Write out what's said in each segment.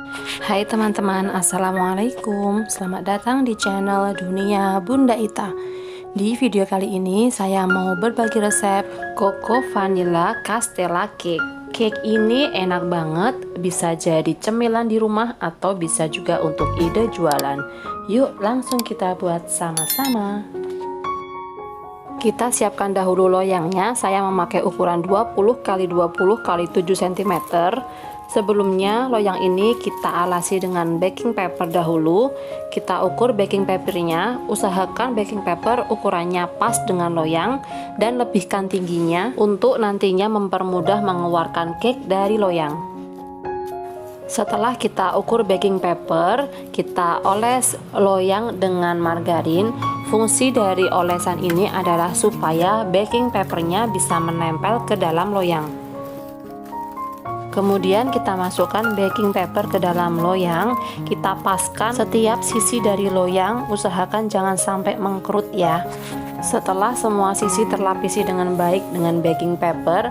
Hai teman-teman, assalamualaikum. Selamat datang di channel Dunia Bunda Ita. Di video kali ini saya mau berbagi resep Coco Vanilla Castella Cake. Cake ini enak banget, bisa jadi cemilan di rumah atau bisa juga untuk ide jualan. Yuk langsung kita buat sama-sama. Kita siapkan dahulu loyangnya. Saya memakai ukuran 20 x 20 x 7 cm. Sebelumnya loyang ini kita alasi dengan baking paper dahulu. Kita ukur baking papernya, usahakan baking paper ukurannya pas dengan loyang dan lebihkan tingginya untuk nantinya mempermudah mengeluarkan cake dari loyang. Setelah kita ukur baking paper, kita oles loyang dengan margarin. Fungsi dari olesan ini adalah supaya baking papernya bisa menempel ke dalam loyang. Kemudian kita masukkan baking paper ke dalam loyang. Kita paskan setiap sisi dari loyang, usahakan jangan sampai mengkerut ya. Setelah semua sisi terlapisi dengan baik dengan baking paper,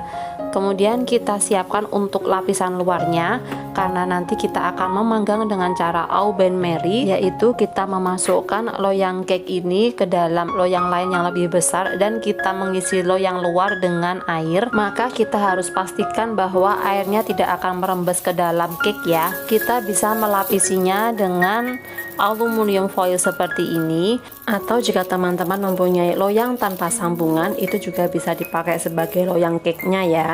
kemudian kita siapkan untuk lapisan luarnya, karena nanti kita akan memanggang dengan cara au bain-marie, yaitu kita memasukkan loyang cake ini ke dalam loyang lain yang lebih besar dan kita mengisi loyang luar dengan air. Maka kita harus pastikan bahwa airnya tidak akan merembes ke dalam cake ya. Kita bisa melapisinya dengan aluminium foil seperti ini, atau jika teman-teman mempunyai loyang tanpa sambungan, itu juga bisa dipakai sebagai loyang cake-nya ya.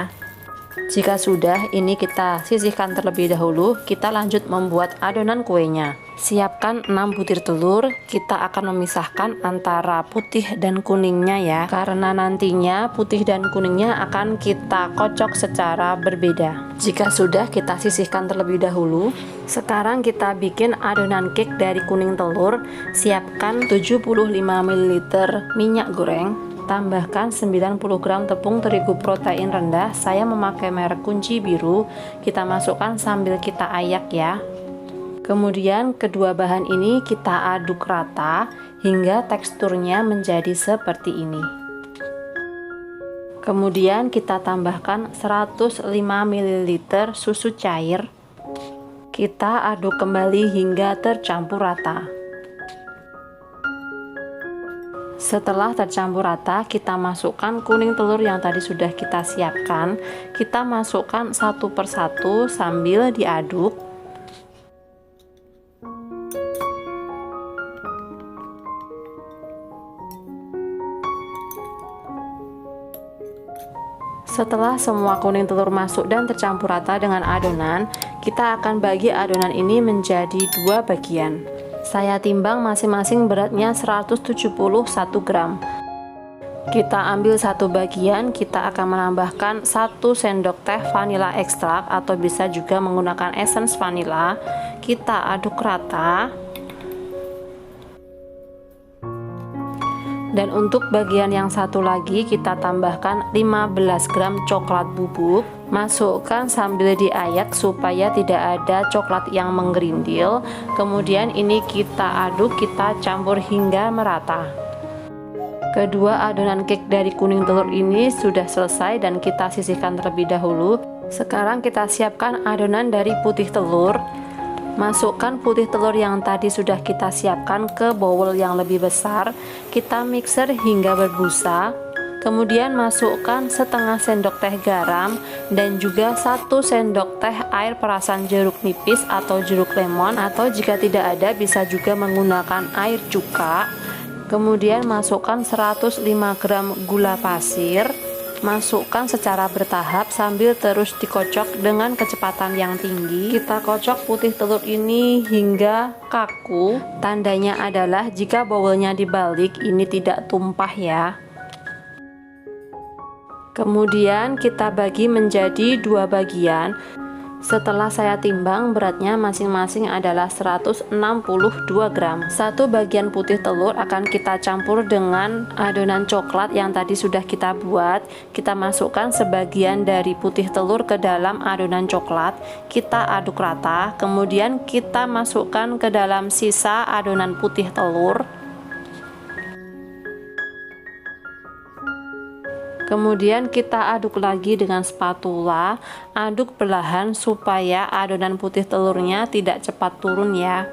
Jika sudah, ini kita sisihkan terlebih dahulu. Kita lanjut membuat adonan kuenya. Siapkan 6 butir telur. Kita akan memisahkan antara putih dan kuningnya ya, karena nantinya putih dan kuningnya akan kita kocok secara berbeda. Jika sudah, kita sisihkan terlebih dahulu. Sekarang kita bikin adonan cake dari kuning telur. Siapkan 75 ml minyak goreng. Tambahkan 90 gram tepung terigu protein rendah. Saya memakai merek Kunci Biru. Kita masukkan sambil kita ayak ya. Kemudian kedua bahan ini kita aduk rata hingga teksturnya menjadi seperti ini. Kemudian kita tambahkan 105 ml susu cair. Kita aduk kembali hingga tercampur rata. Setelah tercampur rata, kita masukkan kuning telur yang tadi sudah kita siapkan. Kita masukkan satu persatu sambil diaduk. Setelah semua kuning telur masuk dan tercampur rata dengan adonan, kita akan bagi adonan ini menjadi 2 bagian. Saya timbang masing-masing beratnya 171 gram. Kita ambil satu bagian, kita akan menambahkan 1 sendok teh vanila ekstrak atau bisa juga menggunakan essence vanila. Kita aduk rata. Dan untuk bagian yang satu lagi kita tambahkan 15 gram coklat bubuk. Masukkan sambil diayak supaya tidak ada coklat yang menggerindil. Kemudian ini kita aduk, kita campur hingga merata. Kedua adonan cake dari kuning telur ini sudah selesai dan kita sisihkan terlebih dahulu. Sekarang kita siapkan adonan dari putih telur. Masukkan putih telur yang tadi sudah kita siapkan ke bowl yang lebih besar. Kita mixer hingga berbusa. Kemudian masukkan setengah sendok teh garam dan juga 1 sendok teh air perasan jeruk nipis atau jeruk lemon, atau jika tidak ada bisa juga menggunakan air cuka. Kemudian masukkan 105 gram gula pasir. Masukkan secara bertahap sambil terus dikocok dengan kecepatan yang tinggi. Kita kocok putih telur ini hingga kaku. Tandanya adalah jika bowlnya dibalik ini tidak tumpah ya. Kemudian kita bagi menjadi 2 bagian. Setelah saya timbang, beratnya masing-masing adalah 162 gram. Satu bagian putih telur akan kita campur dengan adonan coklat yang tadi sudah kita buat. Kita masukkan sebagian dari putih telur ke dalam adonan coklat. Kita aduk rata, kemudian kita masukkan ke dalam sisa adonan putih telur. Kemudian kita aduk lagi dengan spatula, aduk perlahan supaya adonan putih telurnya tidak cepat turun ya.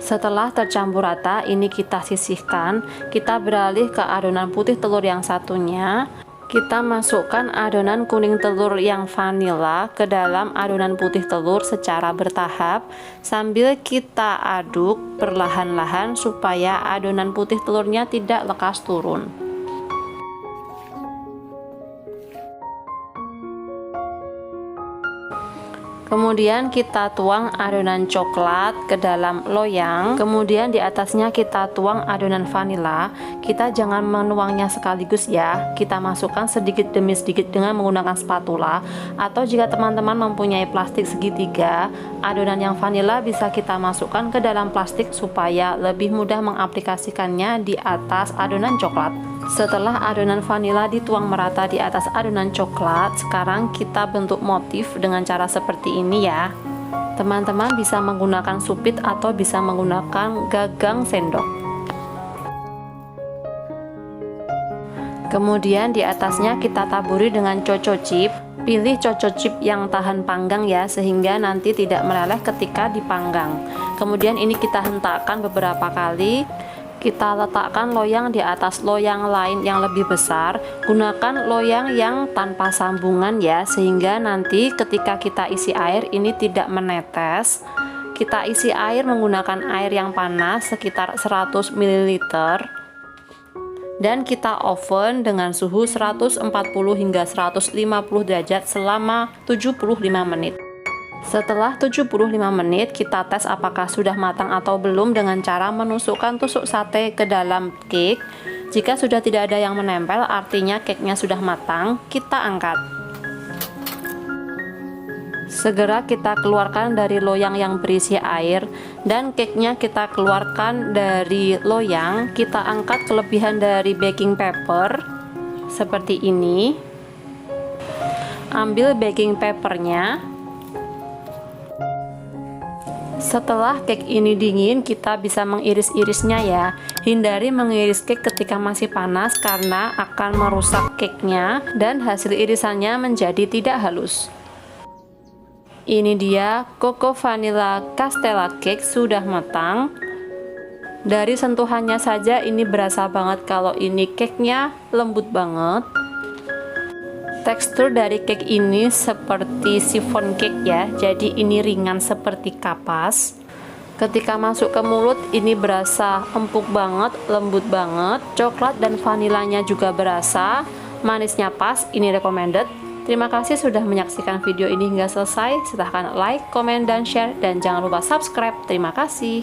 Setelah tercampur rata, ini kita sisihkan, kita beralih ke adonan putih telur yang satunya. Kita masukkan adonan kuning telur yang vanila ke dalam adonan putih telur secara bertahap, sambil kita aduk perlahan-lahan supaya adonan putih telurnya tidak lekas turun. Kemudian kita tuang adonan coklat ke dalam loyang. Kemudian di atasnya kita tuang adonan vanila. Kita jangan menuangnya sekaligus ya. Kita masukkan sedikit demi sedikit dengan menggunakan spatula. Atau jika teman-teman mempunyai plastik segitiga, adonan yang vanila bisa kita masukkan ke dalam plastik supaya lebih mudah mengaplikasikannya di atas adonan coklat. Setelah adonan vanila dituang merata di atas adonan coklat, sekarang kita bentuk motif dengan cara seperti ini ya. Teman-teman bisa menggunakan supit atau bisa menggunakan gagang sendok. Kemudian di atasnya kita taburi dengan coco chip. Pilih coco chip yang tahan panggang ya, sehingga nanti tidak meleleh ketika dipanggang. Kemudian ini kita hentakkan beberapa kali. Kita letakkan loyang di atas loyang lain yang lebih besar. Gunakan loyang yang tanpa sambungan ya, sehingga nanti ketika kita isi air ini tidak menetes. Kita isi air menggunakan air yang panas sekitar 100 ml. Dan kita oven dengan suhu 140 hingga 150 derajat selama 75 menit. Setelah 75 menit, kita tes apakah sudah matang atau belum dengan cara menusukkan tusuk sate ke dalam cake. Jika sudah tidak ada yang menempel, artinya cake-nya sudah matang. Kita angkat. Segera kita keluarkan dari loyang yang berisi air, dan cake-nya kita keluarkan dari loyang. Kita angkat kelebihan dari baking paper seperti ini. Ambil baking papernya. Setelah cake ini dingin, kita bisa mengiris-irisnya ya. Hindari mengiris cake ketika masih panas karena akan merusak cake-nya dan hasil irisannya menjadi tidak halus. Ini dia Coco Vanilla Castella Cake sudah matang. Dari sentuhannya saja ini berasa banget kalau ini cake-nya lembut banget. Tekstur dari cake ini seperti chiffon cake ya, jadi ini ringan seperti kapas. Ketika masuk ke mulut ini berasa empuk banget, lembut banget. Coklat dan vanilanya juga berasa, manisnya pas, ini recommended. Terima kasih sudah menyaksikan video ini hingga selesai. Silahkan like, comment, dan share, dan jangan lupa subscribe. Terima kasih.